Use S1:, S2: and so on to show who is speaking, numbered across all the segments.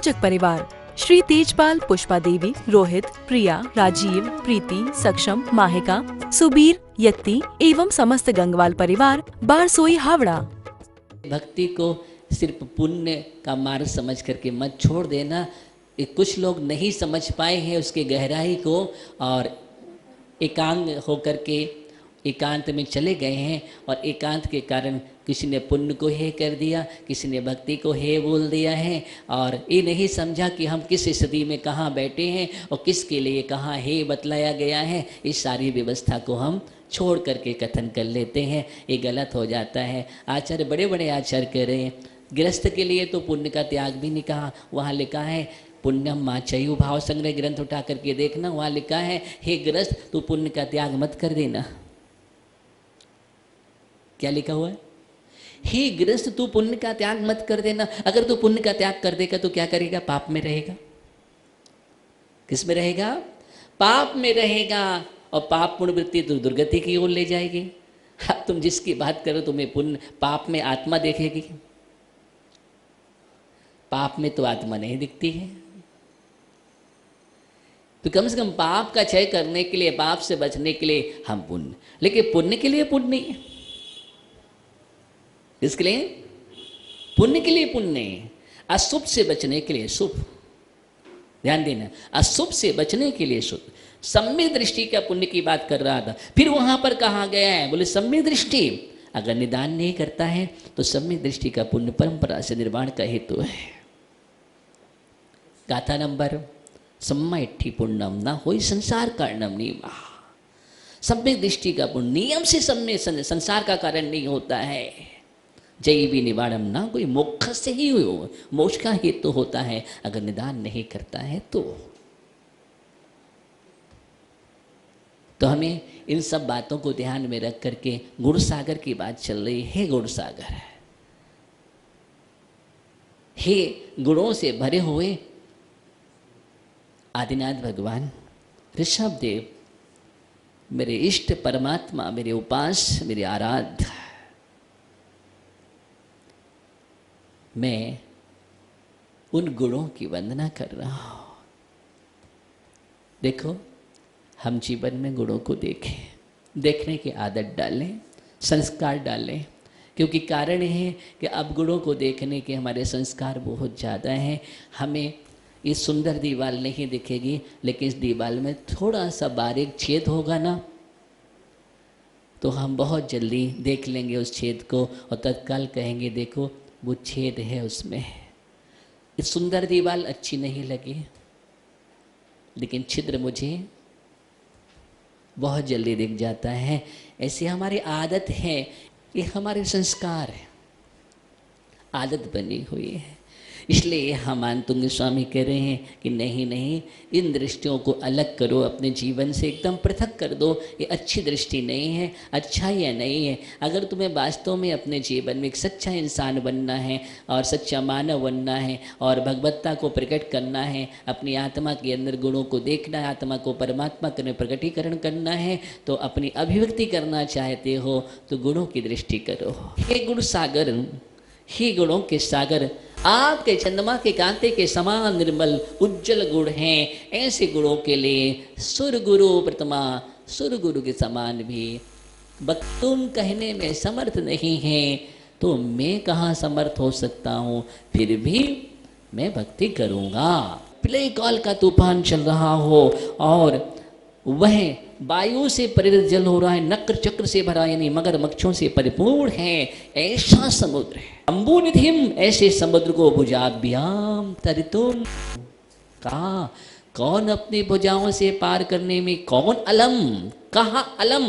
S1: प्रायोजक परिवार श्री तेजपाल, पुष्पा देवी, रोहित, प्रिया, राजीव, प्रीति, सक्षम, माहिका, सुबीर, यत्ती एवं समस्त गंगवाल परिवार, बारसोई, हावड़ा।
S2: भक्ति को सिर्फ पुण्य का मार्ग समझ करके मत छोड़ देना। कुछ लोग नहीं समझ पाए हैं उसके गहराई को और एकांग होकर के एकांत में चले गए हैं और एकांत के कारण किसी ने पुण्य को हे कर दिया, किसी ने भक्ति को हे बोल दिया है और ये नहीं समझा कि हम किस स्थिति में कहाँ बैठे हैं और किसके लिए कहाँ हे बतलाया गया है। इस सारी व्यवस्था को हम छोड़ करके कथन कर लेते हैं, ये गलत हो जाता है। आचार्य बड़े बड़े आचार्य कह रहे हैं गृहस्थ के लिए तो पुण्य का त्याग भी नहीं कहा। वहाँ लिखा है पुण्यम माचयु, भाव संग्रह ग्रंथ उठा करके देखना, वहाँ लिखा है हे गृहस्थ तू पुण्य का त्याग मत कर देना। क्या लिखा हुआ है? हे गृहस्थ तू पुण्य का त्याग मत कर देना। अगर तू पुण्य का त्याग कर देगा तो क्या करेगा? पाप में रहेगा। किस में रहेगा? पाप में रहेगा और पाप पुण्य वृत्ति तो दुर्गति की ओर ले जाएगी। अब तुम जिसकी बात करो तुम्हें पुण्य पाप में आत्मा देखेगी? पाप में तो आत्मा नहीं दिखती है। तो कम से कम पाप का क्षय करने के लिए, पाप से बचने के लिए हम पुण्य, लेकिन पुण्य के लिए पुण्य नहीं है। किसके लिए? पुण्य के लिए पुण्य नहीं है, अशुभ से बचने के लिए शुभ। ध्यान देना, अशुभ से बचने के लिए शुभ। सम्यक दृष्टि का पुण्य की बात कर रहा था। फिर वहां पर कहा गया है, बोले सम्यक दृष्टि अगर निदान नहीं करता है तो सम्यक दृष्टि का पुण्य परंपरा से निर्माण का हेतु है। गाथा नंबर सम्यट्ठी पुण्यम ना होई संसार कारणम नियमा। सम्यक दृष्टि का पुण्य नियम से सम्यक संसार का कारण नहीं होता है। जय भी निवारणम ना कोई मोक्ष से ही हो, मोक्ष का हेतु होता है अगर निदान नहीं करता है तो हमें इन सब बातों को ध्यान में रख करके गुण सागर की बात चल रही है। गुण सागर हे गुणों से भरे हुए आदिनाथ भगवान ऋषभ देव, मेरे इष्ट परमात्मा, मेरे उपास, मेरे आराध्य, मैं उन गुणों की वंदना कर रहा हूं। देखो हम जीवन में गुणों को देखें, देखने की आदत डालें, संस्कार डालें, क्योंकि कारण है कि अब गुणों को देखने के हमारे संस्कार बहुत ज़्यादा हैं। हमें ये सुंदर दीवार नहीं दिखेगी, लेकिन इस दीवार में थोड़ा सा बारीक छेद होगा ना तो हम बहुत जल्दी देख लेंगे उस छेद को और तत्काल कहेंगे देखो वो छेद है उसमें। इस सुंदर दीवार अच्छी नहीं लगी, लेकिन छिद्र मुझे बहुत जल्दी दिख जाता है। ऐसी हमारी आदत है, ये हमारे संस्कार है, आदत बनी हुई है। इसलिए हम मानतुंग स्वामी कह रहे हैं कि नहीं नहीं, इन दृष्टियों को अलग करो, अपने जीवन से एकदम पृथक कर दो। ये अच्छी दृष्टि नहीं है, अच्छा या नहीं है। अगर तुम्हें वास्तव में अपने जीवन में एक सच्चा इंसान बनना है और सच्चा मानव बनना है और भगवत्ता को प्रकट करना है, अपनी आत्मा के अंदर गुणों को देखना है, आत्मा को परमात्मा के प्रकटीकरण करना है, तो अपनी अभिव्यक्ति करना चाहते हो तो गुणों की दृष्टि करो। हे गुण सागर, ही गुणों के सागर, आपके चंद्रमा के कांते के समान निर्मल उज्जवल गुण हैं। ऐसे गुणों के लिए सुर गुरु प्रतिमा, सुर गुरु के समान भी तुम कहने में समर्थ नहीं है तो मैं कहाँ समर्थ हो सकता हूँ? फिर भी मैं भक्ति करूँगा। प्ले कॉल का तूफान चल रहा हो और वह वायु से प्रेरित जल हो रहा है, नक्र चक्र से भरा यानी मगर मच्छों से परिपूर्ण है, ऐसा समुद्र है। अम्बु निधिम, ऐसे समुद्र को भुजाभ्याम तरितुम, कहा कौन अपनी भुजाओं से पार करने में, कौन अलम, कहा अलम,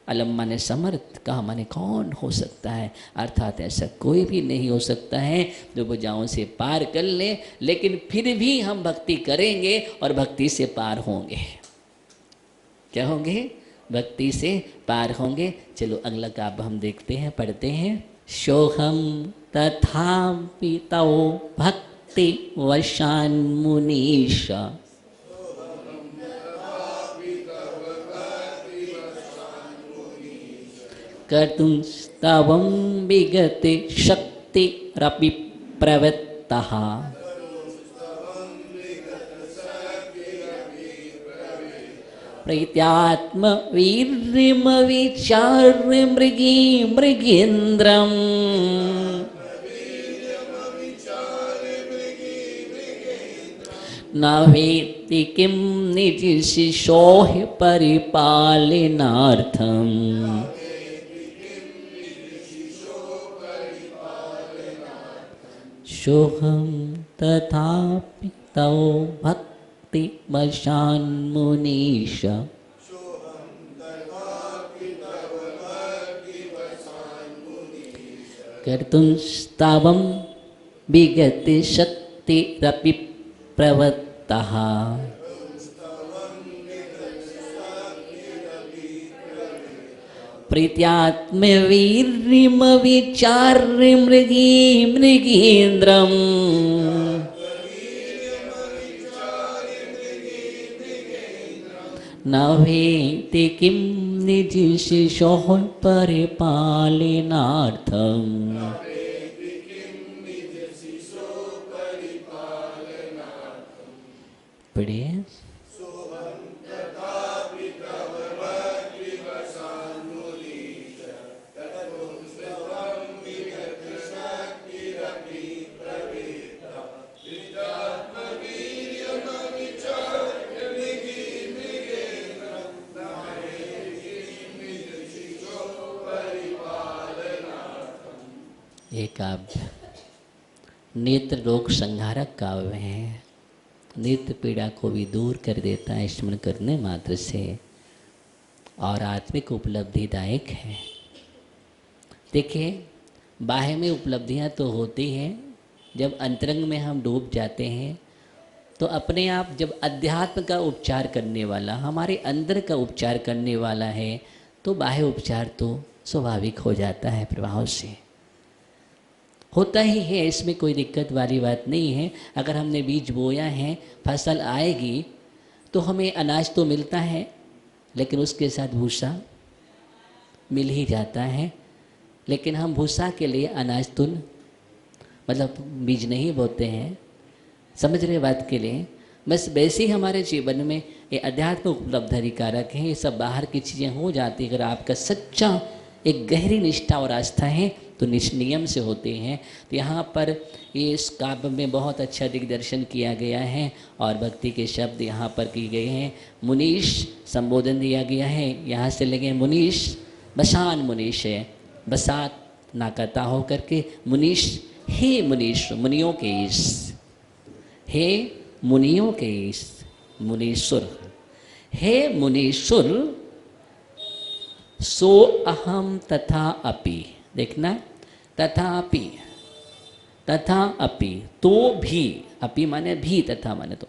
S2: अलम माने समर्थ, कहा माने कौन हो सकता है, अर्थात ऐसा कोई भी नहीं हो सकता है जो भुजाओं से पार कर ले। लेकिन फिर भी हम भक्ति करेंगे और भक्ति से पार होंगे। क्या होंगे? भक्ति से पार होंगे। चलो अगला काव्य हम देखते हैं, पढ़ते हैं। सोहम तथापि तौ भक्ति वशान मुनीषा, कर्तुं स्तवं विगते शक्तिरपि प्रवृत्तः, प्रीत्यात्म वीर्यम विचार्य मृगी मृगेन्द्रम न वेत्ति किं निजशिशोः परिपालनार्थम् सोऽहं तथापि तव भक्तिवशान्मुनीश कर्तुं स्तवं विगतशक्तिरपि प्रवत्तः प्रीत्यात्मवीर्यमविचार्य मृगी मृगेन्द्रम् न वेत्ति किं निजशिशोः परिपालनार्थम् पढ़िए। ये काव्य नेत्र रोग संहारक काव्य है। नेत्र पीड़ा को भी दूर कर देता है स्मरण करने मात्र से, और आत्मिक उपलब्धिदायक है। देखिए, बाह्य में उपलब्धियां तो होती हैं, जब अंतरंग में हम डूब जाते हैं तो अपने आप जब अध्यात्म का उपचार करने वाला, हमारे अंदर का उपचार करने वाला है, तो बाह्य उपचार तो स्वाभाविक हो जाता है, प्रभाव से होता ही है। इसमें कोई दिक्कत वाली बात नहीं है। अगर हमने बीज बोया है, फसल आएगी तो हमें अनाज तो मिलता है, लेकिन उसके साथ भूसा मिल ही जाता है। लेकिन हम भूसा के लिए अनाज तो मतलब बीज नहीं बोते हैं, समझ रहे बात के लिए। बस वैसे ही हमारे जीवन में ये अध्यात्म उपलब्धि कारक है। ये सब बाहर की चीज़ें हो जाती, अगर आपका सच्चा एक गहरी निष्ठा और आस्था है तो नियम से होते हैं। तो यहाँ पर ये इस काव्य में बहुत अच्छा दिग्दर्शन किया गया है, और भक्ति के शब्द यहाँ पर किए गए हैं। मुनीश संबोधन दिया गया है, यहाँ से लगे मुनीश, बसान मुनीश है, बसात नाकता हो करके मुनीश, हे मुनीश, मुनियों के ईश, हे मुनियों के ईश, मुनीश्वर, हे मुनीश्वर, सो अहम तथा अपि। देखना, तथापि, तथा अपि, तो भी, अपि माने भी, तथा माने तो,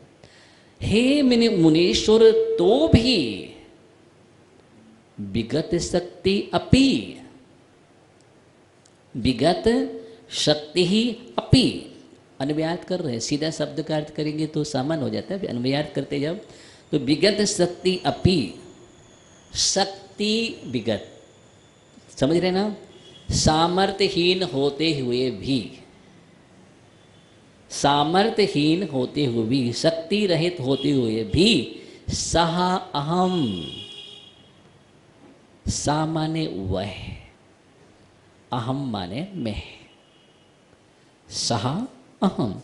S2: हे मुनीश्वर, तो भी, विगत शक्ति अपि, विगत शक्ति ही अपि। अन्वयार्थ कर रहे हैं, सीधा शब्द का अर्थ करेंगे तो सामान्य हो जाता है। अन्वयार्थ करते जब, तो विगत शक्ति अपि, शक्ति विगत, समझ रहे ना, सामर्थ्यहीन होते हुए भी, सामर्थ्यहीन होते हुए भी, शक्ति रहित होते हुए भी, सह अहम, सा माने वह, अहम माने मैं, सह अहम।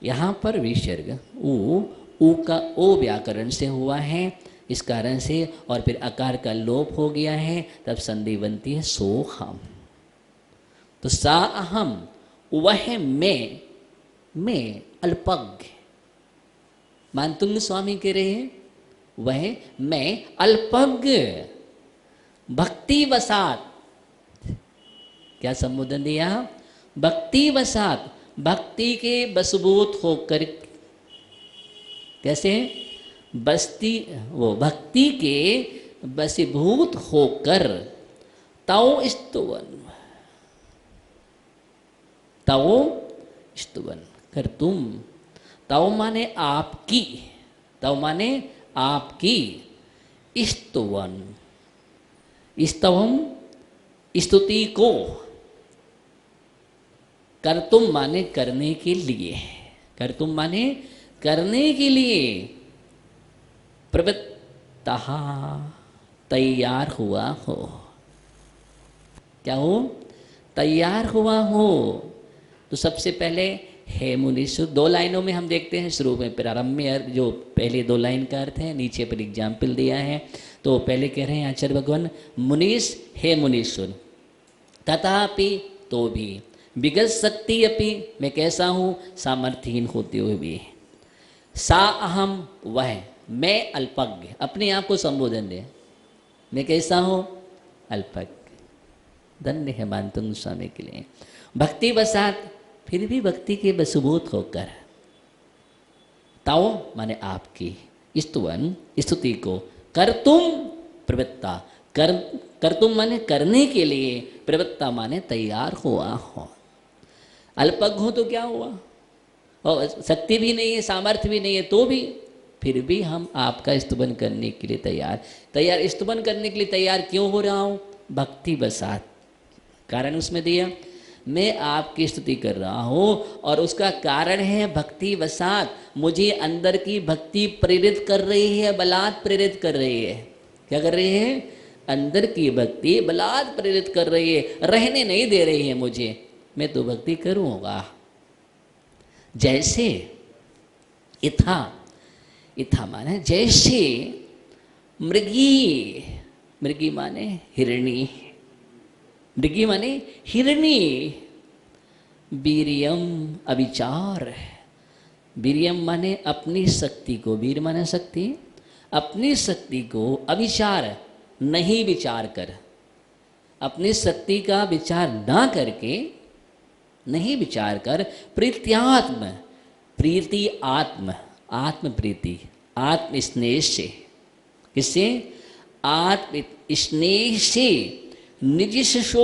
S2: यहाँ पर विसर्ग ऊ का ओ व्याकरण से हुआ है, इस कारण से, और फिर आकार का लोप हो गया है, तब संधि बनती है सोहम। तो सा अहम, वह मैं अल्पज्ञ। मानतुंग स्वामी कह रहे हैं, वह मैं अल्पज्ञ, भक्ति वसात, क्या संबोधन दिया, भक्ति वसात, भक्ति के बसबूत होकर, कैसे, बस्ती, वो भक्ति के बसीभूत होकर, तव स्तुवन, तव स्तुवन कर तुम, तव माने आपकी, तव माने आपकी, स्तुवन, स्तवम स्तुति को, कर तुम माने करने के लिए, कर तुम माने करने के लिए, प्रवृत्तः तैयार हुआ हो। क्या हो? तैयार हुआ हो। तो सबसे पहले हे मुनीषु, 2 लाइनों में हम देखते हैं। शुरू में प्रारंभ में जो पहले 2 लाइन का अर्थ है, नीचे पर एग्जाम्पल दिया है। तो पहले कह रहे हैं आचार्य भगवान, मुनीष हे मुनीषु, तथापि तो भी, विगत शक्ति अपि, मैं कैसा हूँ? सामर्थ्यहीन होते हुए भी, सा अहम, वह, मैं अल्पज्ञ, अपने आप को संबोधन दे, मैं कैसा हूँ? अल्पज्ञ। धन्य है मानतुंग स्वामी के लिए। भक्ति बसात, फिर भी भक्ति के वशभूत होकर, ताओ माने आपकी, स्तुवन स्तुति को, कर तुम प्रवृत्ता, कर तुम माने करने के लिए, प्रवृत्ता माने तैयार हुआ हो। अल्पज्ञ हो तो क्या हुआ? और शक्ति भी नहीं है, सामर्थ्य भी नहीं है, तो भी फिर भी हम आपका स्तुवन करने के लिए तैयार स्तुवन करने के लिए तैयार क्यों हो रहा हूँ? भक्ति बसात, कारण उसमें दिया, मैं आपकी स्तुति कर रहा हूँ और उसका कारण है भक्ति वसात, मुझे अंदर की भक्ति प्रेरित कर रही है, बलात् प्रेरित कर रही है। क्या कर रही है? अंदर की भक्ति बलात् प्रेरित कर रही है, रहने नहीं दे रही है मुझे, मैं तो भक्ति करूँगा। जैसे इथा, इथा माने जैसे, मृगी, मृगी माने हिरणी, मृगी माने हिरणी, वीर्यम अविचार, वीर्यम माने अपनी शक्ति को, वीर माने शक्ति, अपनी शक्ति को अविचार, नहीं विचार कर, अपनी शक्ति का विचार ना करके, नहीं विचार कर, प्रीत्यात्म, प्रीति आत्म, आत्म प्रीति, आत्म स्नेह से, किससे? आत्म स्नेह से, निज शिशु,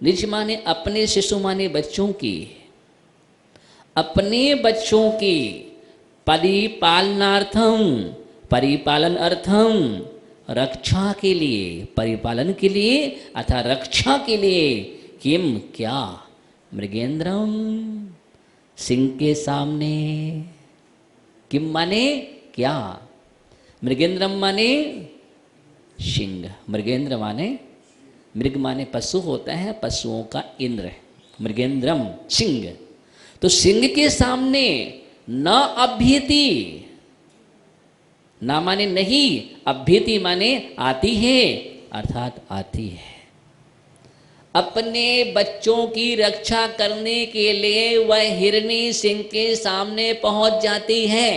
S2: निज माने अपने, शिशु माने बच्चों की, अपने बच्चों की, परिपालनार्थम, परिपालन अर्थम, रक्षा के लिए, परिपालन के लिए अथा रक्षा के लिए, किम क्या? मृगेंद्रम, सिंह के सामने, किम माने क्या? मृगेंद्रम माने सिंह, मृगेंद्र माने, मृग माने पशु होता है, पशुओं का इंद्र, मृगेंद्रम सिंह। तो सिंह के सामने न अभ्यति, ना माने नहीं, अभ्यति माने आती है, अर्थात आती है। अपने बच्चों की रक्षा करने के लिए वह हिरणी सिंह के सामने पहुंच जाती है,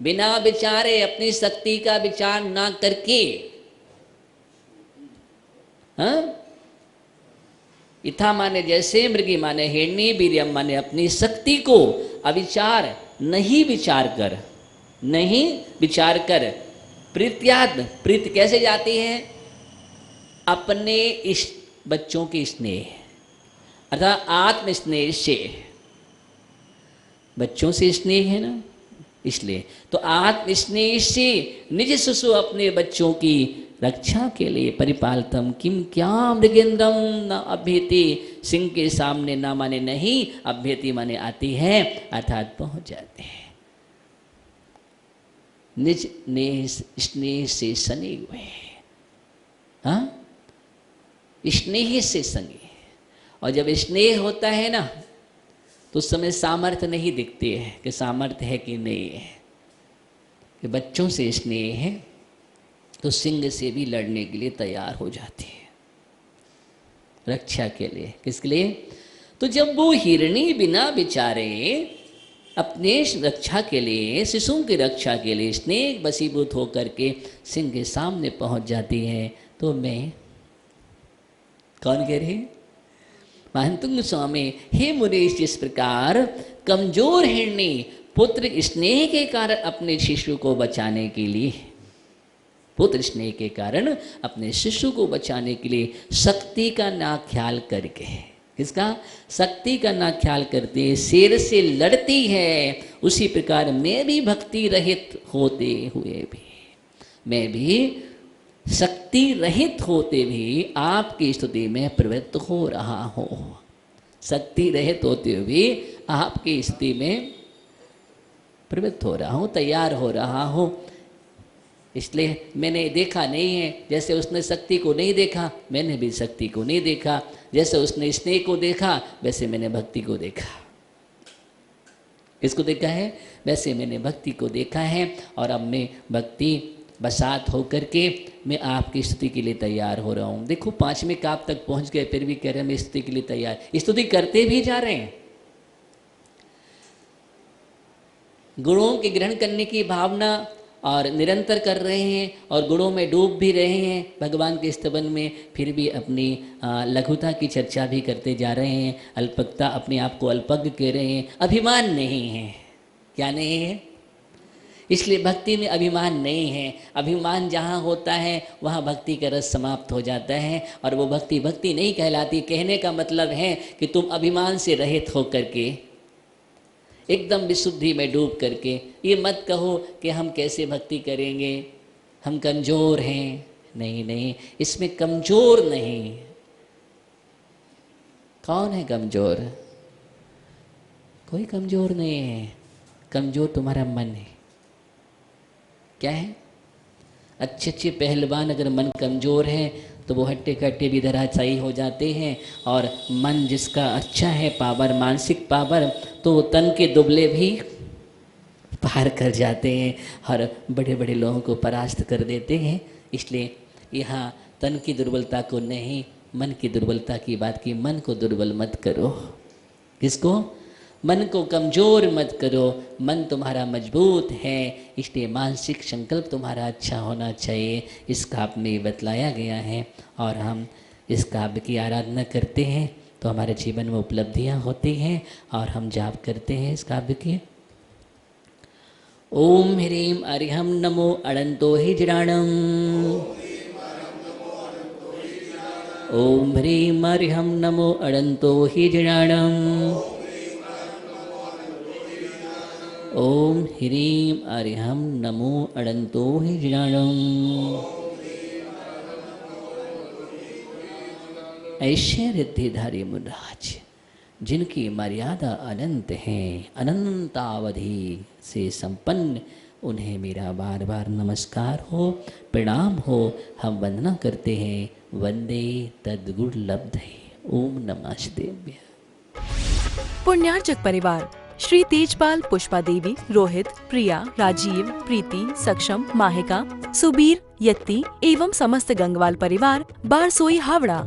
S2: बिना विचारे, अपनी शक्ति का विचार ना करके। हाँ, इथा माने जैसे, मृगी माने हिरणी, वीर्यम माने अपनी शक्ति को, अविचार नहीं विचार कर, नहीं विचार कर, प्रीत्यात्म, प्रीत कैसे जाती है? अपने इस बच्चों के स्नेह, अर्थात आत्म स्नेह से, बच्चों से स्नेह है ना, इसलिए तो आत्म स्नेह से निज शिशु, अपने बच्चों की रक्षा के लिए, परिपालतम, किम क्या? मृगेंद्रम न अभ्यति, सिंह के सामने ना माने नहीं, अभ्यति माने आती है, अर्थात पहुंच जाते हैं। निज स्नेह से सने हुए, हाँ, स्नेह से संगे। और जब स्नेह होता है ना, तो उस समय सामर्थ्य नहीं दिखती है कि सामर्थ्य है कि नहीं है। कि बच्चों से स्नेह है तो सिंह से भी लड़ने के लिए तैयार हो जाती है, रक्षा के लिए। किसके लिए? तो जब वो हिरणी बिना विचारे अपने रक्षा के लिए, शिशुओं की रक्षा के लिए स्नेह वशीभूत होकर के सिंह के सामने पहुंच जाती है, तो मैं कौन कह रही? महंतुंग स्वामी, हे मुनीश, जिस प्रकार कमजोर हिरणी पुत्र स्नेह के कारण अपने शिशु को बचाने के लिए, पुत्र स्नेह के कारण अपने शिशु को बचाने के लिए शक्ति का ना ख्याल करके, किसका? शक्ति का ना ख्याल करते शेर से लड़ती है, उसी प्रकार मैं भी भक्ति रहित होते हुए भी, मैं भी शक्ति रहित होते भी आपकी स्तुति में प्रवृत्त हो रहा हूँ। शक्ति रहित होते हुए भी आपकी स्तुति में प्रवृत्त हो रहा हूँ, तैयार हो रहा हूँ। इसलिए मैंने देखा नहीं है। जैसे उसने शक्ति को नहीं देखा, मैंने भी शक्ति को नहीं देखा। जैसे उसने स्नेह को देखा, वैसे मैंने भक्ति को देखा। किसको देखा है? वैसे मैंने भक्ति को देखा है। और अब मैं भक्ति बसात होकर के मैं आपकी स्तुति के लिए तैयार हो रहा हूँ। देखो 5वें काप तक पहुँच गए, फिर भी कह रहे हैं मैं स्तुति के लिए तैयार। स्तुति करते भी जा रहे हैं। गुणों के ग्रहण करने की भावना और निरंतर कर रहे हैं और गुणों में डूब भी रहे हैं भगवान के स्तवन में, फिर भी अपनी लघुता की चर्चा भी करते जा रहे हैं। अल्पकता, अपने आप को अल्पज्ञ कह रहे हैं। अभिमान नहीं है। क्या नहीं है? इसलिए भक्ति में अभिमान नहीं है। अभिमान जहाँ होता है वहाँ भक्ति का रस समाप्त हो जाता है और वो भक्ति भक्ति नहीं कहलाती। कहने का मतलब है कि तुम अभिमान से रहित होकर के एकदम विशुद्धि में डूब करके, ये मत कहो कि हम कैसे भक्ति करेंगे, हम कमज़ोर हैं। नहीं नहीं, इसमें कमज़ोर नहीं। कौन है कमज़ोर? कोई कमज़ोर नहीं है। कमज़ोर तुम्हारा मन है। क्या है? अच्छे अच्छे पहलवान अगर मन कमज़ोर है तो वो हट्टे कट्टे भी धराशायी हो जाते हैं। और मन जिसका अच्छा है, पावर, मानसिक पावर, तो तन के दुबले भी पार कर जाते हैं और बड़े बड़े लोगों को परास्त कर देते हैं। इसलिए यहाँ तन की दुर्बलता को नहीं, मन की दुर्बलता की बात की। मन को दुर्बल मत करो। किसको? मन को कमज़ोर मत करो। मन तुम्हारा मजबूत है, इसलिए मानसिक संकल्प तुम्हारा अच्छा होना चाहिए। इस काव्य में बतलाया गया है और हम इस काव्य की आराधना करते हैं तो हमारे जीवन में उपलब्धियां होती हैं और हम जाप करते हैं इस काव्य की। ओम ह्रीं अर्हं नमो अनंतो हिजड़ाणं। ओम ह्रीं अर्हं नमो अनंतो हिजड़ाणं। ओम ह्रीं अर्हं नमो अनंतो हिजड़ाणं। ऐसे रिद्धिधारी मुनिराज जिनकी मर्यादा अनंत है, अनंतावधि से संपन्न, उन्हें मेरा बार बार नमस्कार हो, प्रणाम हो। हम वंदना करते हैं। वंदे तद्गुणलब्धे। ओम नमः शिवाय।
S1: पुण्यार्चक परिवार श्री तेजपाल, पुष्पा देवी, रोहित, प्रिया, राजीव, प्रीति, सक्षम, माहिका, सुबीर, यत्ती एवं समस्त गंगवाल परिवार, बारसोई, हावड़ा।